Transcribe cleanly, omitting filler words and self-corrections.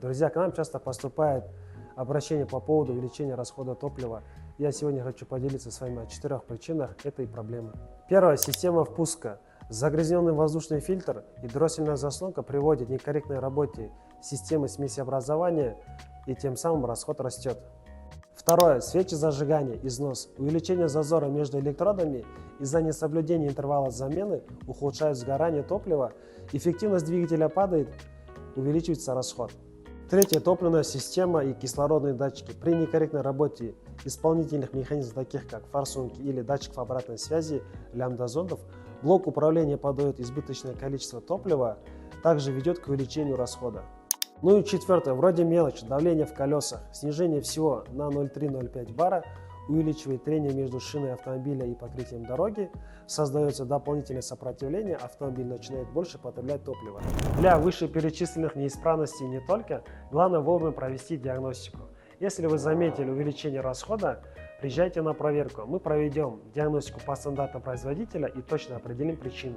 Друзья, к нам часто поступает обращение по поводу увеличения расхода топлива. Я сегодня хочу поделиться с вами о 4 причинах этой проблемы. Первое. Система впуска. Загрязненный воздушный фильтр и дроссельная заслонка приводят к некорректной работе системы смесеобразования, и тем самым расход растет. Второе. Свечи зажигания, износ. Увеличение зазора между электродами из-за несоблюдения интервала замены ухудшает сгорание топлива, эффективность двигателя падает, увеличивается расход. Третье. Топливная система и кислородные датчики. При некорректной работе исполнительных механизмов, таких как форсунки или датчиков обратной связи, лямбда-зондов, блок управления подает избыточное количество топлива, также ведет к увеличению расхода. Ну и четвертое. Вроде мелочь, давление в колесах. Снижение всего на 0,3-0,5 бара увеличивает трение между шиной автомобиля и покрытием дороги, создается дополнительное сопротивление, автомобиль начинает больше потреблять топлива. Для вышеперечисленных неисправностей не только, главное вовремя провести диагностику. Если вы заметили увеличение расхода, приезжайте на проверку. Мы проведем диагностику по стандартам производителя и точно определим причину.